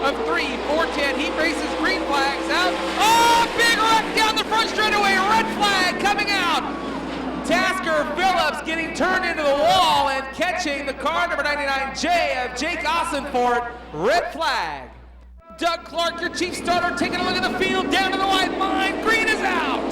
of 3, 410. He races, green flags out. Oh, big wreck down the front straightaway. Red flag coming out. Tasker Phillips getting turned into the wall and catching the car number 99J of Jake Ossenfort. Red flag. Doug Clark, your chief starter, taking a look at the field, down to the white line. Green is out.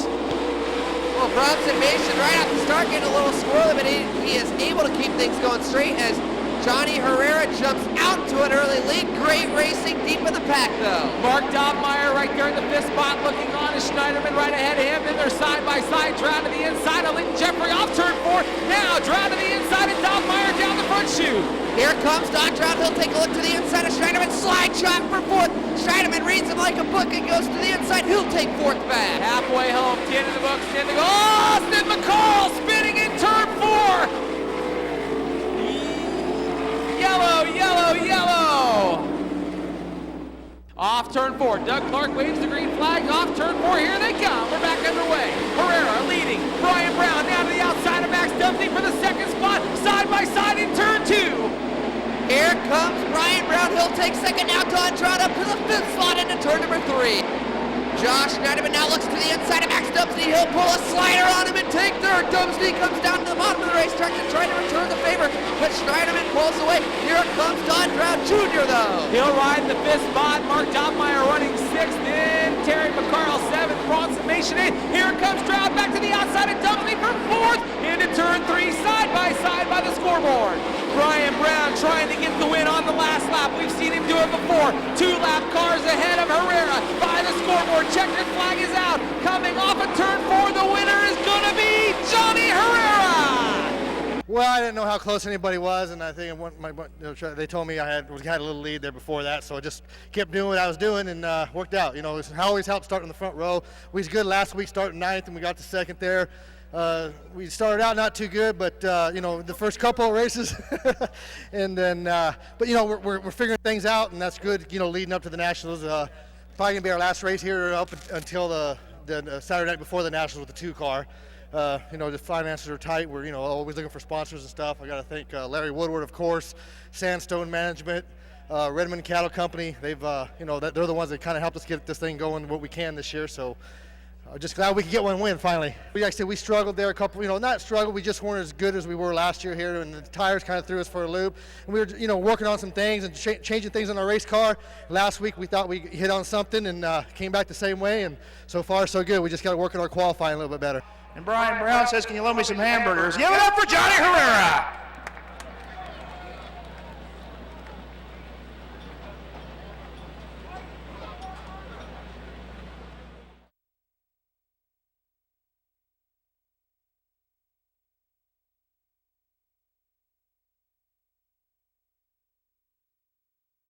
Well, Bronson Mason right off the start getting a little squirrely, but he is able to keep things going straight as Johnny Herrera jumps out to an early lead. Great racing deep in the pack, though. Mark Dobmeyer right there in the fifth spot, looking on as Schneiderman right ahead of him. Then they're side by side, Drown to the inside. Elite Jeffrey off turn 4. Now Drown to the inside and Dobmeyer down the front chute. Here comes Don Drown. He'll take a look to the inside of Schneiderman. Slide shot for 4th. Schneiderman reads him like a book and goes to the inside. He'll take 4th back. Halfway home, 10 in the books, 10 to go. Austin McCall spinning in turn 4. Yellow, yellow, yellow. Off turn 4. Doug Clark waves the green flag. Off turn 4. Here they come. We're back underway. Herrera leading. Brian Brown down to the outside of Max Dumpney for the second spot. Side by side in turn 2. Here comes Brian Brown. He'll take second. Now Don Trout up to the 5th slot into turn number 3. Josh Schneiderman now looks to the inside of Max Dumpney. He'll pull a slider on him and take 3rd. Dumpney comes down to the bottom of the racetrack to try to return the favor, but Schneiderman pulls away. Here comes Don Trout Jr. though. He'll ride the 5th spot. Mark Dobmeyer running 6th. Then Terry McCarl 7th. Bronson Mason 8th. Here comes Trout back to the outside of Dumpney for 4th. Into turn 3, side by the scoreboard. Brian Brown trying to get the win on the last lap. We've seen him do it before. 2-lap cars ahead of Herrera by the scoreboard. Checkered flag is out. Coming off of turn 4, the winner is going to be Johnny Herrera. Well, I didn't know how close anybody was, and I think they told me I had a little lead there before that, so I just kept doing what I was doing and worked out. You know, it always helps starting in the front row. We was good last week, starting 9th, and we got to 2nd there. We started out not too good, but you know, the first couple of races, and then, but you know, we're figuring things out, and that's good. You know, leading up to the Nationals, probably gonna be our last race here up until the Saturday night before the Nationals with the 2 car. You know, the finances are tight. We're, you know, always looking for sponsors and stuff. I got to thank Larry Woodward, of course, Sandstone Management, Redmond Cattle Company. They've, you know, they're the ones that kind of helped us get this thing going what we can this year. So just glad we could get one win finally. Like I said, we struggled there a couple, you know, not struggled, we just weren't as good as we were last year here, and the tires kind of threw us for a loop. And we were, you know, working on some things and changing things on our race car. Last week we thought we hit on something and came back the same way, and so far so good. We just got to work on our qualifying a little bit better. And Brian Brown says, can you loan me some hamburgers? Give it up for Johnny Herrera.